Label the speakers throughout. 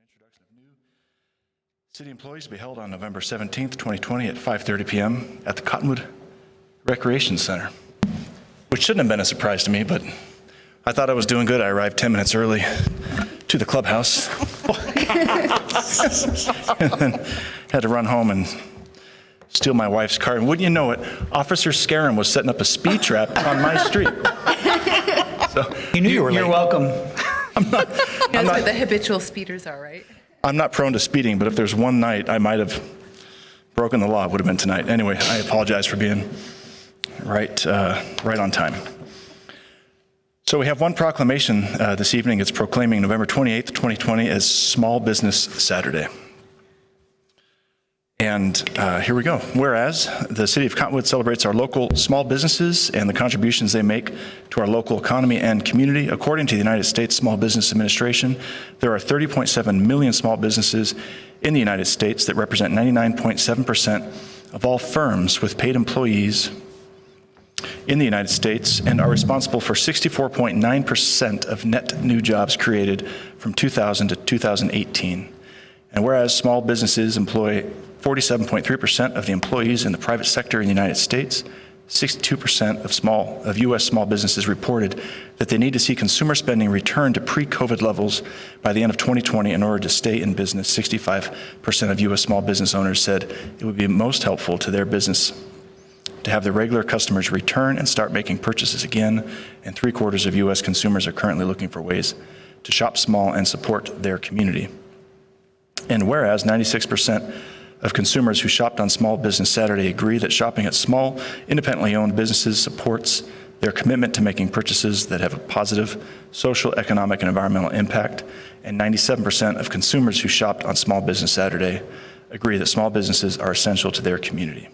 Speaker 1: Introduction of new city employees to be held on November 17th, 2020 at 5:30 p.m. at the Cottonwood Recreation Center, which shouldn't have been a surprise to me, but I thought I was doing good. I arrived 10 minutes early to the clubhouse and then had to run home and steal my wife's car. And wouldn't you know it, Officer Scarum was setting up a speed trap on my street. So
Speaker 2: You knew you were late.
Speaker 3: You're welcome.
Speaker 4: That's where the habitual speeders are, right?
Speaker 1: I'm not prone to speeding, but if there's one night I might have broken the law, it would have been tonight. Anyway, I apologize for being right on time. So we have one proclamation this evening. It's proclaiming November 28th, 2020 as Small Business Saturday. And here we go. Whereas the City of Cottonwood celebrates our local small businesses and the contributions they make to our local economy and community. According to the United States Small Business Administration, there are 30.7 million small businesses in the United States that represent 99.7% of all firms with paid employees in the United States and are responsible for 64.9% of net new jobs created from 2000 to 2018. And whereas small businesses employ 47.3% of the employees in the private sector in the United States, 62% of U.S. small businesses reported that they need to see consumer spending return to pre-COVID levels by the end of 2020 in order to stay in business. 65% of U.S. small business owners said it would be most helpful to their business to have their regular customers return and start making purchases again, and 3/4 of U.S. consumers are currently looking for ways to shop small and support their community. And whereas 96% of consumers who shopped on Small Business Saturday agree that shopping at small, independently owned businesses supports their commitment to making purchases that have a positive social, economic, and environmental impact, and 97% of consumers who shopped on Small Business Saturday agree that small businesses are essential to their community.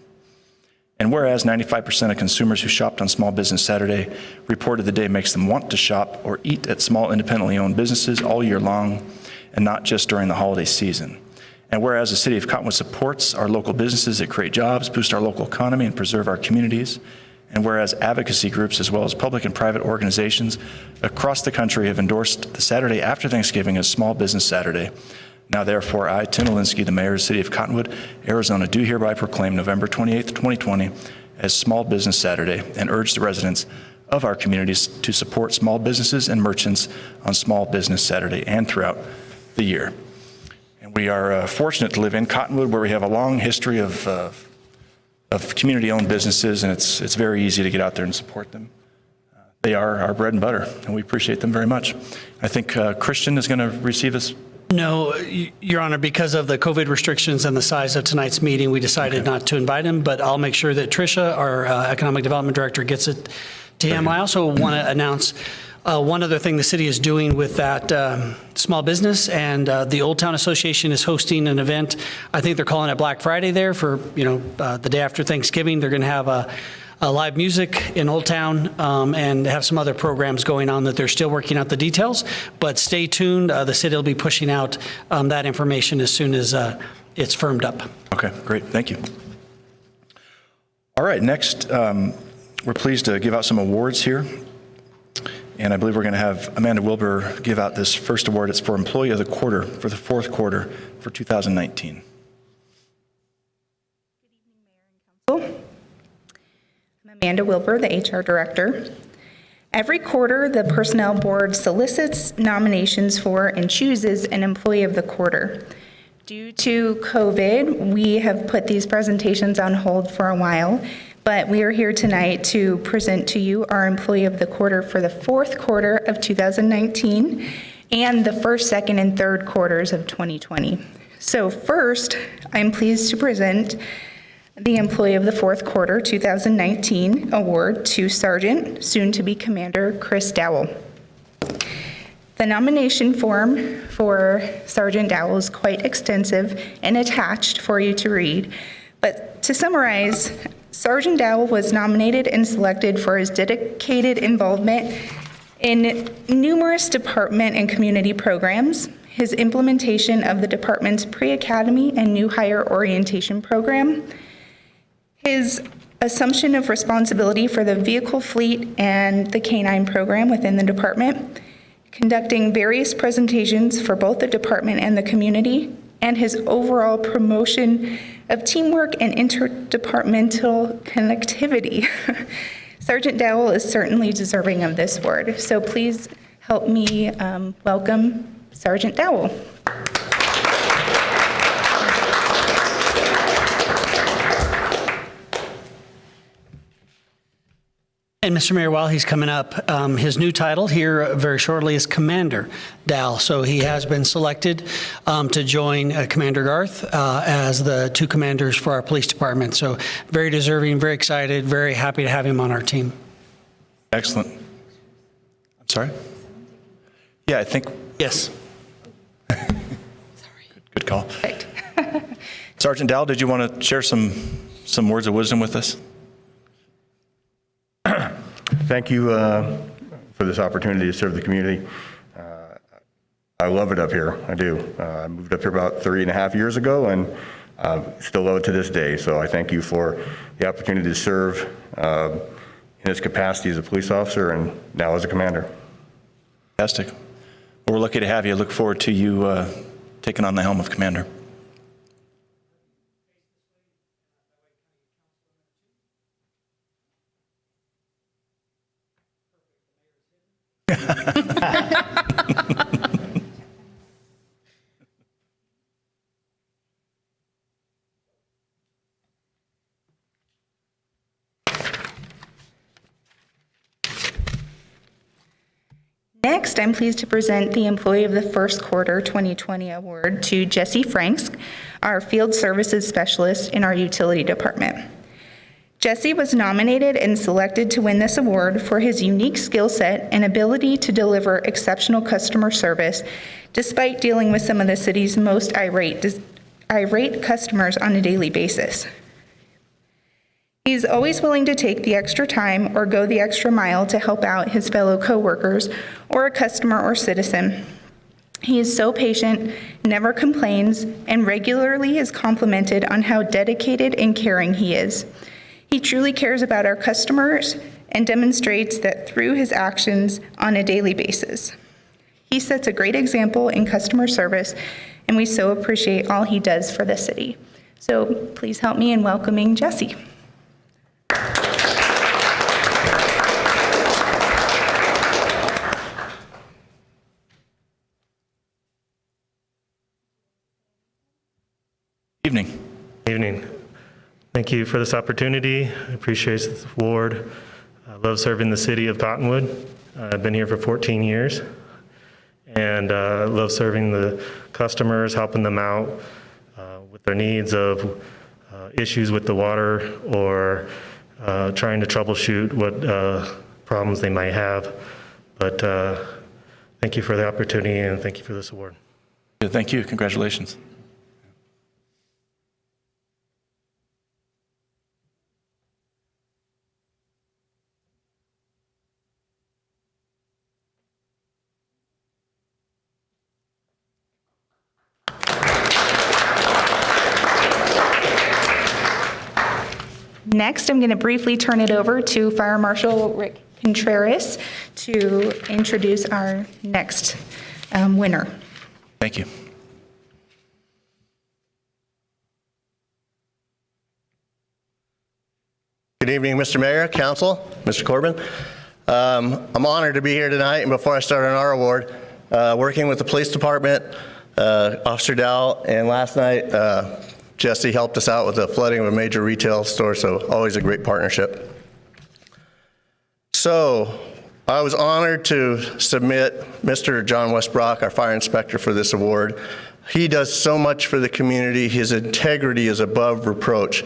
Speaker 1: And whereas 95% of consumers who shopped on Small Business Saturday reported the day makes them want to shop or eat at small, independently owned businesses all year long and not just during the holiday season. And whereas the City of Cottonwood supports our local businesses that create jobs, boost our local economy, and preserve our communities, and whereas advocacy groups as well as public and private organizations across the country have endorsed the Saturday after Thanksgiving as Small Business Saturday, now therefore I, Tim Alinsky, the Mayor of the City of Cottonwood, Arizona, do hereby proclaim November 28th, 2020 as Small Business Saturday and urge the residents of our communities to support small businesses and merchants on Small Business Saturday and throughout the year. And we are fortunate to live in Cottonwood, where we have a long history of community-owned businesses, and it's very easy to get out there and support them. They are our bread and butter, and we appreciate them very much. I think Kirsten is going to receive us.
Speaker 3: No, Your Honor, because of the COVID restrictions and the size of tonight's meeting, we decided not to invite him, but I'll make sure that Tricia, our Economic Development Director, gets it to him. I also want to announce one other thing the city is doing with that small business, and the Old Town Association is hosting an event. I think they're calling it Black Friday there for, the day after Thanksgiving. They're going to have a live music in Old Town and have some other programs going on that they're still working out the details. But stay tuned. The city will be pushing out that information as soon as it's firmed up.
Speaker 1: Okay, great. Thank you. All right, next, we're pleased to give out some awards here. And I believe we're going to have Amanda Wilbur give out this first award. It's for Employee of the Quarter for the fourth quarter for 2019.
Speaker 5: Good evening, Mayor and Council. I'm Amanda Wilbur, the HR Director. Every quarter, the Personnel Board solicits nominations for and chooses an Employee of the Quarter. Due to COVID, we have put these presentations on hold for a while, but we are here tonight to present to you our Employee of the Quarter for the fourth quarter of 2019 and the first, second, and third quarters of 2020. So first, I'm pleased to present the Employee of the Fourth Quarter 2019 Award to Sergeant, soon-to-be Commander Chris Dowell. The nomination form for Sergeant Dowell is quite extensive and attached for you to read, but to summarize, Sergeant Dowell was nominated and selected for his dedicated involvement in numerous department and community programs, his implementation of the department's pre-academy and new hire orientation program, his assumption of responsibility for the vehicle fleet and the canine program within the department, conducting various presentations for both the department and the community, and his overall promotion of teamwork and interdepartmental connectivity. Sergeant Dowell is certainly deserving of this award, so please help me welcome Sergeant Dowell.
Speaker 3: And Mr. Mayor, while he's coming up, his new title here very shortly is Commander Dowell. So he has been selected to join Commander Garth as the two commanders for our police department. So very deserving, very excited, very happy to have him on our team.
Speaker 1: Excellent. I'm sorry? Yeah, I think,
Speaker 3: Yes.
Speaker 1: good call.
Speaker 5: Perfect.
Speaker 1: Sergeant Dowell, did you want to share some words of wisdom with us?
Speaker 2: Thank you for this opportunity to serve the community. I love it up here. I do. I moved up here about 3.5 years ago and still love it to this day. So I thank you for the opportunity to serve in this capacity as a police officer and now as a commander.
Speaker 1: Fantastic. Well, we're lucky to have you. Look forward to you taking on the helm of commander.
Speaker 5: Next, I'm pleased to present the Employee of the First Quarter 2020 Award to Jesse FRANSK, our Field Services Specialist in our Utility Department. Jesse was nominated and selected to win this award for his unique skill set and ability to deliver exceptional customer service despite dealing with some of the city's most irate customers on a daily basis. He's always willing to take the extra time or go the extra mile to help out his fellow coworkers or a customer or citizen. He is so patient, never complains, and regularly is complimented on how dedicated and caring he is. He truly cares about our customers and demonstrates that through his actions on a daily basis. He sets a great example in customer service, and we so appreciate all he does for the city. So please help me in welcoming Jesse.
Speaker 1: Evening.
Speaker 6: Evening. Thank you for this opportunity. I appreciate this award. I love serving the city of Cottonwood. I've been here for 14 years, and I love serving the customers, helping them out with their needs of issues with the water or trying to troubleshoot what problems they might have. But thank you for the opportunity, and thank you for this award.
Speaker 1: Good, thank you. Congratulations.
Speaker 5: Next, I'm going to briefly turn it over to Fire Marshal Rick Contreras to introduce our next winner.
Speaker 1: Thank you.
Speaker 7: Good evening, Mr. Mayor, Council, Mr. Corbin. I'm honored to be here tonight, and before I start on our award, working with the police department, Officer Dowell, and last night, Jesse helped us out with the flooding of a major retail store, so always a great partnership. So I was honored to submit Mr. John WESBROCK, our fire inspector, for this award. He does so much for the community. His integrity is above reproach.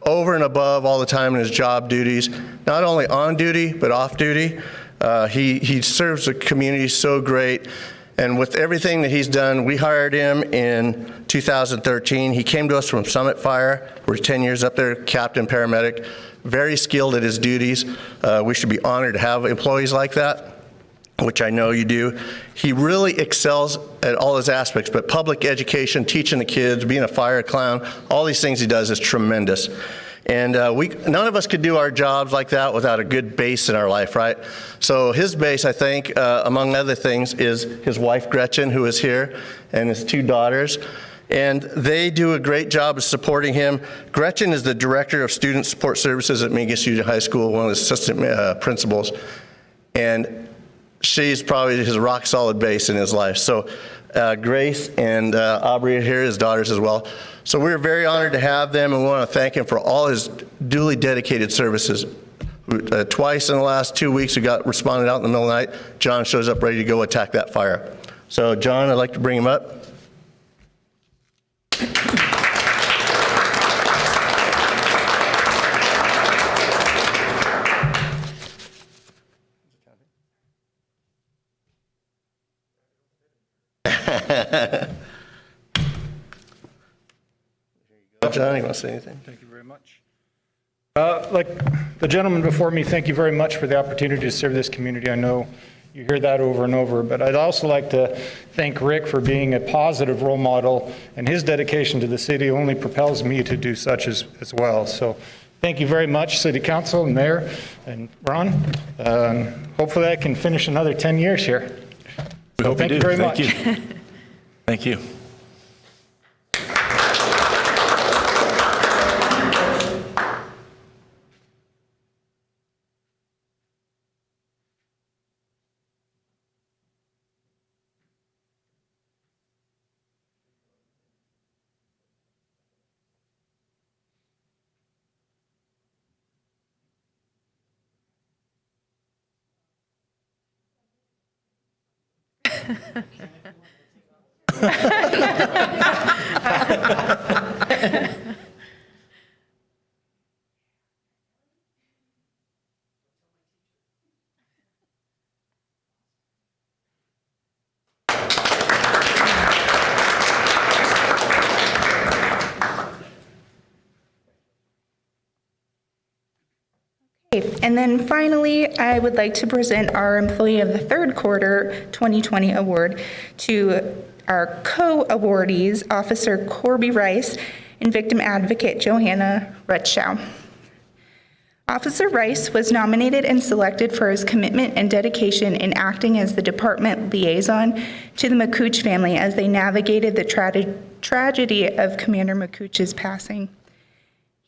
Speaker 7: Over and above all the time in his job duties, not only on duty, but off duty. He serves the community so great. And with everything that he's done, we hired him in 2013. He came to us from Summit Fire. We're 10 years up there, captain, paramedic, very skilled at his duties. We should be honored to have employees like that, which I know you do. He really excels at all his aspects, but public education, teaching the kids, being a fire clown, all these things he does is tremendous. And none of us could do our jobs like that without a good base in our life, right? So his base, I think, among other things, is his wife, Gretchen, who is here, and his 2 daughters. And they do a great job of supporting him. Gretchen is the Director of Student Support Services at Mingus Union High School, one of the assistant principals. And she's probably his rock-solid base in his life. So Grace and Aubrey are here, his daughters as well. So we're very honored to have them, and we want to thank him for all his duly dedicated services. Twice in the last 2 weeks, we got responded out in the middle of the night. John shows up ready to go attack that fire. So John, I'd like to bring him up. John, you want to say anything?
Speaker 8: Thank you very much. Like the gentleman before me, thank you very much for the opportunity to serve this community. I know you hear that over and over, but I'd also like to thank Rick for being a positive role model, and his dedication to the city only propels me to do such as well. So thank you very much, City Council and Mayor and Ron. Hopefully I can finish another 10 years here.
Speaker 1: We hope
Speaker 8: thank
Speaker 1: you
Speaker 8: you
Speaker 1: do.
Speaker 8: very much.
Speaker 1: Thank you.
Speaker 5: And then finally, I would like to present our Employee of the Third Quarter 2020 Award to our co-awardees, Officer Corby Rice and Victim Advocate JOHANNAH RUTSCHOW. Officer Rice was nominated and selected for his commitment and dedication in acting as the department liaison to the McCooch family as they navigated the tragedy of Commander McCooch's passing.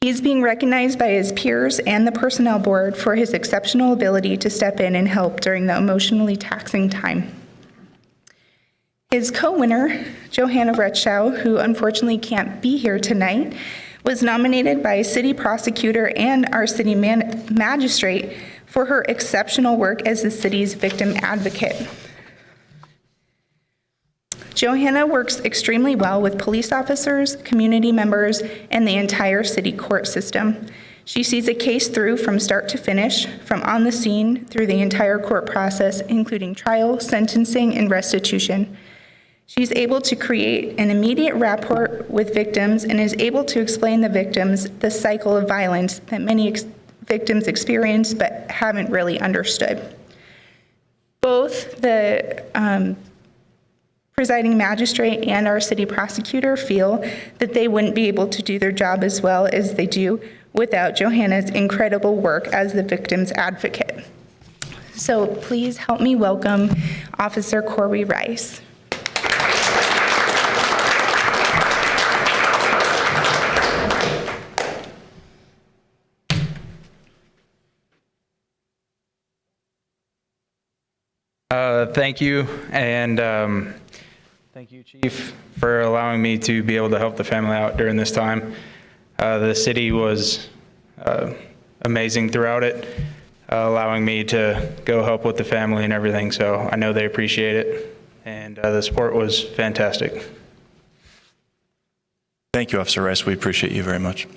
Speaker 5: He is being recognized by his peers and the Personnel Board for his exceptional ability to step in and help during the emotionally taxing time. His co-winner, JOHANNAH RUTSCHOW, who unfortunately can't be here tonight, was nominated by City Prosecutor and our City Magistrate for her exceptional work as the city's victim advocate. JOHANNAH works extremely well with police officers, community members, and the entire city court system. She sees a case through from start to finish, from on the scene through the entire court process, including trial, sentencing, and restitution. She's able to create an immediate rapport with victims and is able to explain the victims the cycle of violence that many victims experience but haven't really understood. Both the presiding magistrate and our city prosecutor feel that they wouldn't be able to do their job as well as they do without JOHANNAH's incredible work as the victim's advocate. So please help me welcome Officer Corby Rice.
Speaker 9: Thank you, and thank you, Chief, for allowing me to be able to help the family out during this time. The city was amazing throughout it, allowing me to go help with the family and everything, so I know they appreciate it, and the support was fantastic.
Speaker 1: Thank you, Officer Rice. We appreciate you very much.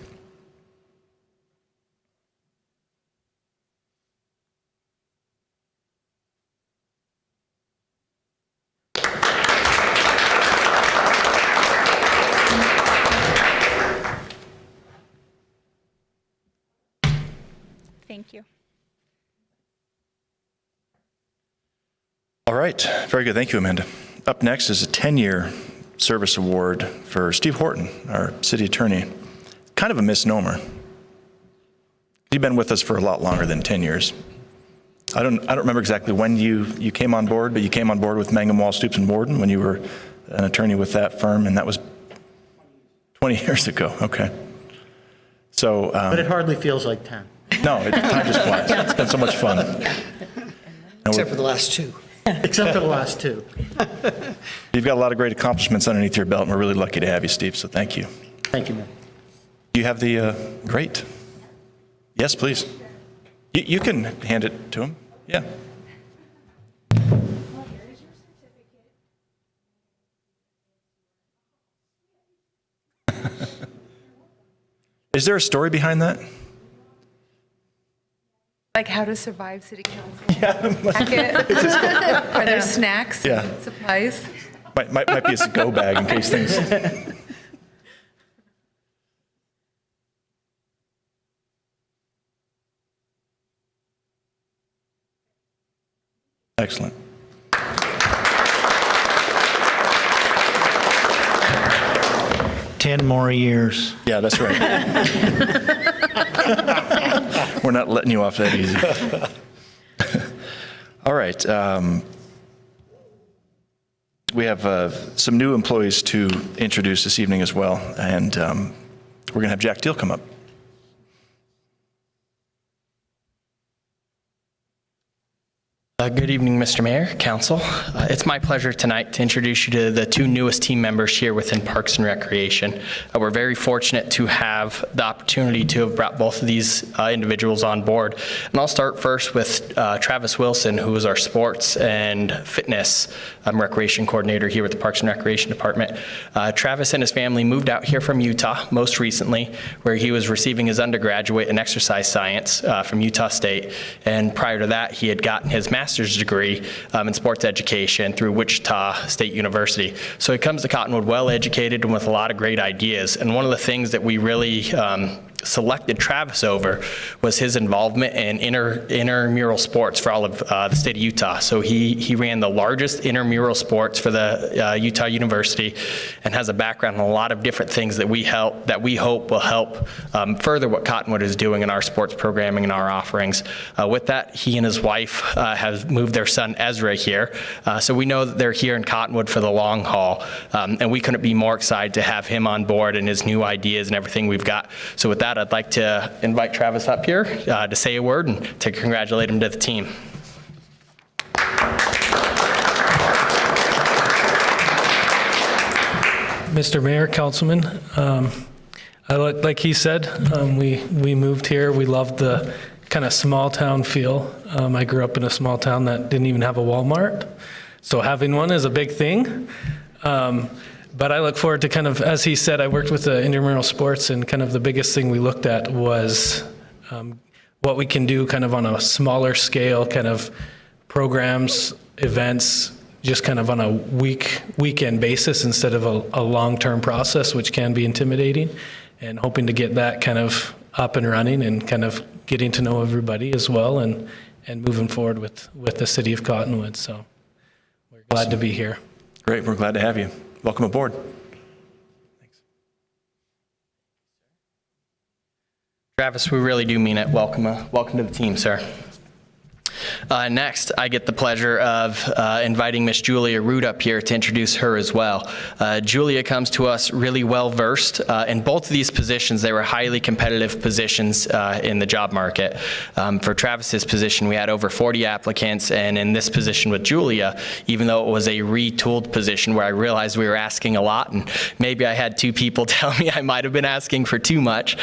Speaker 5: Thank you.
Speaker 1: All right, very good. Thank you, Amanda. Up next is a 10-year service award for Steve Horton, our city attorney. Kind of a misnomer. You've been with us for a lot longer than 10 years. I don't remember exactly when you came on board, but you came on board with Mangum, Wall, Stoops, and Borden when you were an attorney with that firm, and that was 20 years ago. Okay. So,
Speaker 10: But it hardly feels like 10.
Speaker 1: no, time just flies. It's been so much fun.
Speaker 3: Except for the last two.
Speaker 10: Except for the last two.
Speaker 1: You've got a lot of great accomplishments underneath your belt, and we're really lucky to have you, Steve, so thank you.
Speaker 10: Thank you, man.
Speaker 1: Do you have the, great. Yes, please. You can hand it to him. Yeah. Is there a story behind that?
Speaker 4: Like how to survive city council? Packet? Are there snacks?
Speaker 1: Yeah.
Speaker 4: Supplies?
Speaker 1: Might be a go bag in case things. Excellent.
Speaker 10: 10 more years.
Speaker 1: Yeah, that's right. We're not letting you off that easy. All right. We have some new employees to introduce this evening as well, and we're going to have Jack Deal come up.
Speaker 11: Good evening, Mr. Mayor, Council. It's my pleasure tonight to introduce you to the two newest team members here within Parks and Recreation. We're very fortunate to have the opportunity to have brought both of these individuals on board. And I'll start first with Travis Wilson, who is our sports and fitness recreation coordinator here with the Parks and Recreation Department. Travis and his family moved out here from Utah most recently, where he was receiving his undergraduate in exercise science from Utah State. And prior to that, he had gotten his master's degree in sports education through Wichita State University. So he comes to Cottonwood well educated and with a lot of great ideas. And one of the things that we really selected Travis over was his involvement in intramural sports for all of the state of Utah. So he ran the largest intramural sports for the Utah University and has a background in a lot of different things that we hope will help further what Cottonwood is doing in our sports programming and our offerings. With that, he and his wife have moved their son Ezra here. So we know that they're here in Cottonwood for the long haul. And we couldn't be more excited to have him on board and his new ideas and everything we've got. So with that, I'd like to invite Travis up here to say a word and to congratulate him to the team.
Speaker 12: Mr. Mayor, Councilman, like he said, we moved here. We loved the kind of small town feel. I grew up in a small town that didn't even have a Walmart, so having one is a big thing. But I look forward to kind of, as he said, I worked with the intramural sports, and kind of the biggest thing we looked at was what we can do kind of on a smaller scale, kind of programs, events, just kind of on a weekend basis instead of a long-term process, which can be intimidating, and hoping to get that kind of up and running and kind of getting to know everybody as well, and moving forward with the city of Cottonwood. So we're glad to be here.
Speaker 1: Great, we're glad to have you. Welcome aboard. Thanks.
Speaker 11: Travis, we really do mean it. Welcome to the team, sir. Next, I get the pleasure of inviting Miss Julia Rood up here to introduce her as well. Julia comes to us really well-versed. In both of these positions, they were highly competitive positions in the job market. For Travis's position, we had over 40 applicants, and in this position with Julia, even though it was a retooled position where I realized we were asking a lot, and maybe I had two people tell me I might have been asking for too much,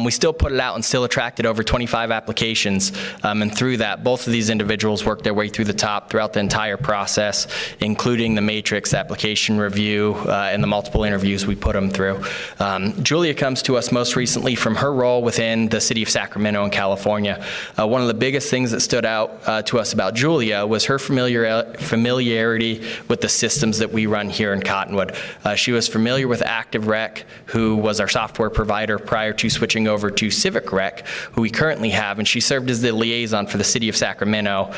Speaker 11: we still put it out and still attracted over 25 applications. And through that, both of these individuals worked their way through the top throughout the entire process, including the matrix application review and the multiple interviews we put them through. Julia comes to us most recently from her role within the city of Sacramento in California. One of the biggest things that stood out to us about Julia was her familiarity with the systems that we run here in Cottonwood. She was familiar with ActiveRec, who was our software provider prior to switching over to CivicRec, who we currently have, and she served as the liaison for the city of Sacramento Sacramento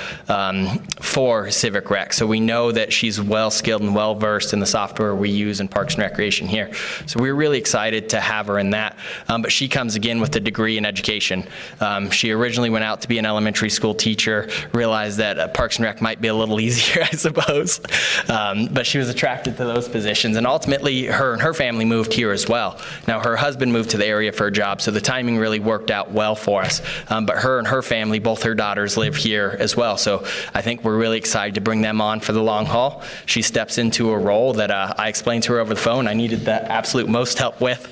Speaker 11: for Civic Rec. So we know that she's well-skilled and well-versed in the software we use in Parks and Recreation here. So we're really excited to have her in that. But she comes again with a degree in education. She originally went out to be an elementary school teacher, realized that Parks and Rec might be a little easier, I suppose. But she was attracted to those positions. And ultimately, her and her family moved here as well. Now, her husband moved to the area for a job, so the timing really worked out well for us. But her and her family, both her daughters, live here as well. So I think we're really excited to bring them on for the long haul. She steps into a role that I explained to her over the phone I needed the absolute most help with.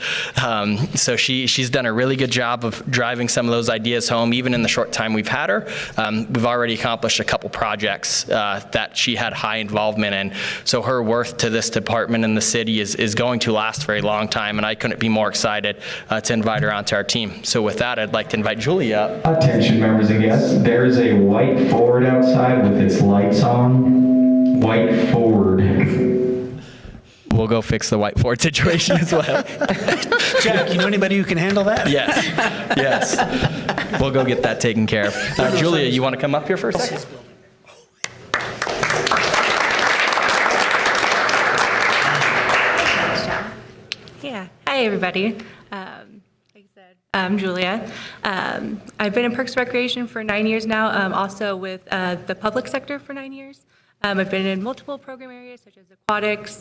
Speaker 11: So she's done a really good job of driving some of those ideas home, even in the short time we've had her. We've already accomplished a couple projects that she had high involvement in. So her worth to this department and the city is going to last for a long time, and I couldn't be more excited to invite her onto our team. So with that, I'd like to invite Julia up.
Speaker 13: Attention members and guests, there is a white Ford outside with its lights on. White Ford.
Speaker 11: We'll go fix the white Ford situation as well.
Speaker 3: Jack, you know anybody who can handle that?
Speaker 11: Yes, yes. We'll go get that taken care of. Julia, you want to come up here for a second?
Speaker 14: Yeah. Hi, everybody. Like I said, I'm Julia. I've been in Parks and Recreation for 9 years now, also with the public sector for 9 years. I've been in multiple program areas such as aquatics,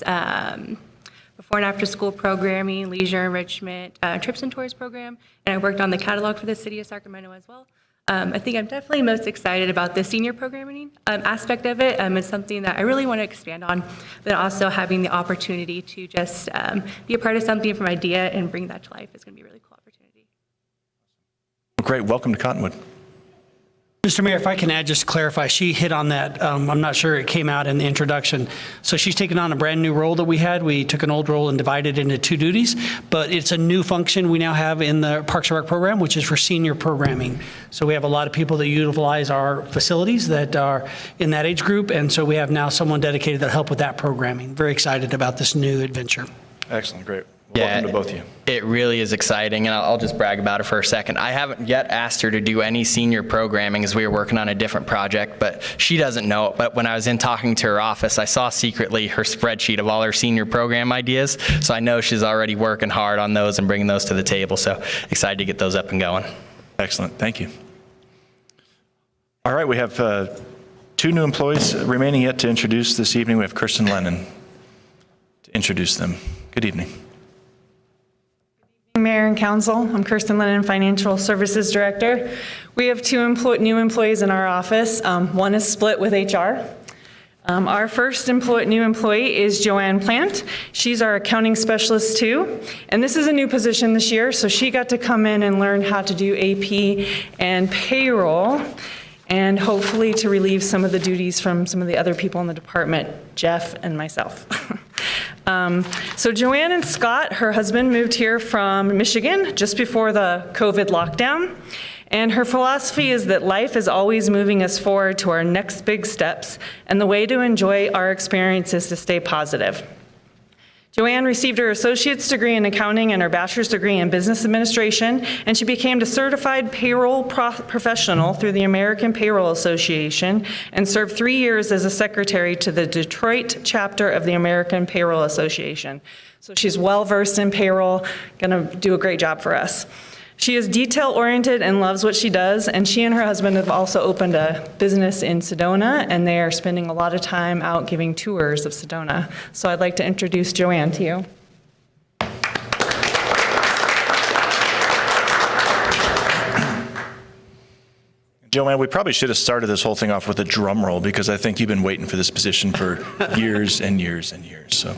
Speaker 14: before and after school programming, leisure enrichment, trips and tours program, and I worked on the catalog for the city of Sacramento as well. I think I'm definitely most excited about the senior programming aspect of it. It's something that I really want to expand on, but also having the opportunity to just be a part of something from idea and bring that to life is going to be a really cool opportunity.
Speaker 1: Great. Welcome to Cottonwood.
Speaker 3: Mr. Mayor, if I can add, just to clarify, she hit on that. I'm not sure it came out in the introduction. So she's taken on a brand new role that we had. We took an old role and divided it into two duties, but it's a new function we now have in the Parks and Rec program, which is for senior programming. So we have a lot of people that utilize our facilities that are in that age group, and so we have now someone dedicated that help with that programming. Very excited about this new adventure.
Speaker 1: Excellent. Great. Welcome to both of you.
Speaker 11: It really is exciting, and I'll just brag about it for a second. I haven't yet asked her to do any senior programming as we were working on a different project, but she doesn't know it. But when I was in talking to her office, I saw secretly her spreadsheet of all her senior program ideas, so I know she's already working hard on those and bringing those to the table, so excited to get those up and going.
Speaker 1: Excellent. Thank you. All right, we have two new employees remaining yet to introduce this evening. We have Kirsten and Linden to introduce them. Good evening.
Speaker 15: Mayor and Council, I'm Kirsten Linden, Financial Services Director. We have two new employees in our office. One is split with HR. Our first new employee is Joanne Plant. She's our accounting specialist too. And this is a new position this year, so she got to come in and learn how to do AP and payroll, and hopefully to relieve some of the duties from some of the other people in the department, Jeff and myself. So Joanne and Scott, her husband, moved here from Michigan just before the COVID lockdown. And her philosophy is that life is always moving us forward to our next big steps, and the way to enjoy our experience is to stay positive. Joanne received her associate's degree in accounting and her bachelor's degree in business administration, and she became a certified payroll professional through the American Payroll Association and served 3 years as a secretary to the Detroit chapter of the American Payroll Association. So she's well-versed in payroll, gonna do a great job for us. She is detail-oriented and loves what she does, and she and her husband have also opened a business in Sedona, and they are spending a lot of time out giving tours of Sedona. So I'd like to introduce Joanne to you.
Speaker 1: Joanne, we probably should have started this whole thing off with a drum roll, because I think you've been waiting for this position for years and years and years. So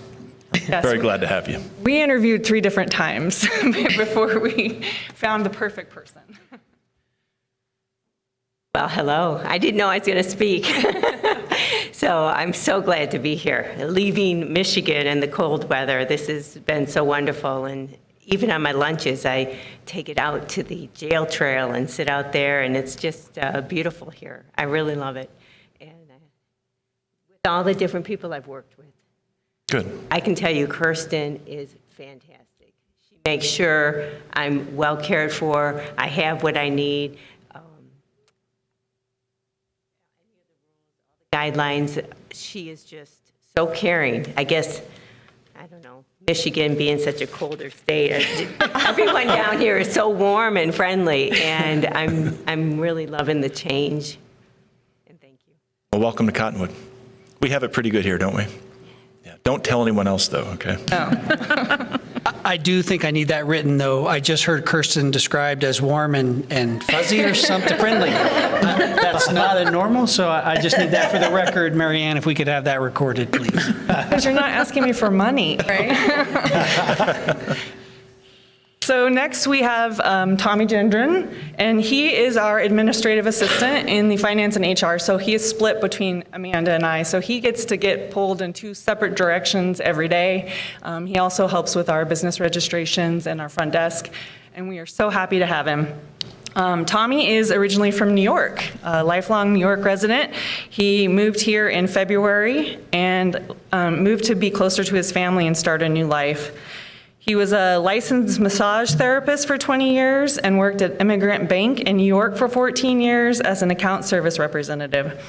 Speaker 15: Yes.
Speaker 1: very glad to have you.
Speaker 15: We interviewed 3 different times before we found the perfect person.
Speaker 16: Well, hello. I didn't know I was going to speak. So I'm so glad to be here. Leaving Michigan in the cold weather, this has been so wonderful. And even on my lunches, I take it out to the jail trail and sit out there, and it's just beautiful here. I really love it. And with all the different people I've worked with,
Speaker 1: good.
Speaker 16: I can tell you Kirsten is fantastic. She makes sure I'm well cared for, I have what I need. guidelines. She is just so caring. I guess, I don't know, Michigan being such a colder state, everyone down here is so warm and friendly, and I'm really loving the change. And thank you.
Speaker 1: Well, welcome to Cottonwood. We have it pretty good here, don't we? Yeah. Don't tell anyone else, though, okay?
Speaker 3: I do think I need that written, though. I just heard Kirsten described as warm and fuzzy or something friendly. That's not a normal, so I just need that for the record. Mary Ann, if we could have that recorded, please.
Speaker 15: Because you're not asking me for money, right? So next we have Tommy Gendron, and he is our administrative assistant in the finance and HR. So he is split between Amanda and I. So he gets to get pulled in two separate directions every day. He also helps with our business registrations and our front desk, and we are so happy to have him. Tommy is originally from New York, a lifelong New York resident. He moved here in February and moved to be closer to his family and start a new life. He was a licensed massage therapist for 20 years and worked at Immigrant Bank in New York for 14 years as an account service representative.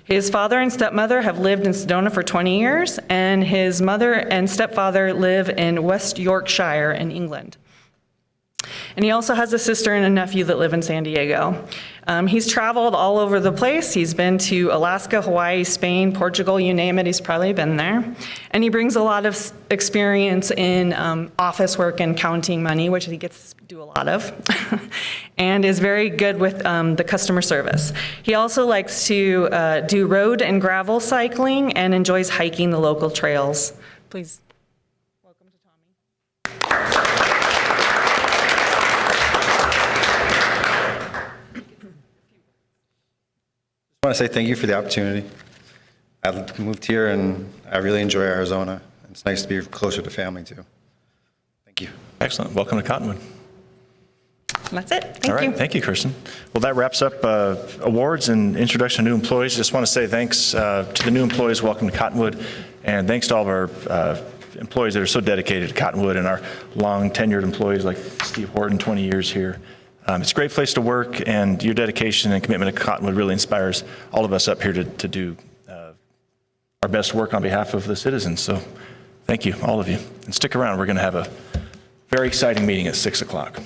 Speaker 15: His father and stepmother have lived in Sedona for 20 years, and his mother and stepfather live in West Yorkshire in England. And he also has a sister and a nephew that live in San Diego. He's traveled all over the place. He's been to Alaska, Hawaii, Spain, Portugal, you name it, he's probably been there. And he brings a lot of experience in office work and counting money, which he gets to do a lot of, and is very good with the customer service. He also likes to do road and gravel cycling and enjoys hiking the local trails. Please.
Speaker 17: I want to say thank you for the opportunity. I moved here and I really enjoy Arizona. It's nice to be closer to family too. Thank you.
Speaker 1: Excellent. Welcome to Cottonwood.
Speaker 15: That's it. Thank
Speaker 1: All right.
Speaker 15: you.
Speaker 1: Thank you, Kirsten. Well, that wraps up awards and introduction to new employees. Just want to say thanks to the new employees. Welcome to Cottonwood. And thanks to all of our employees that are so dedicated to Cottonwood and our long tenured employees like Steve Horton, 20 years here. It's a great place to work, and your dedication and commitment to Cottonwood really inspires all of us up here to do our best work on behalf of the citizens. So thank you, all of you. And stick around. We're going to have a very exciting meeting at 6 o'clock.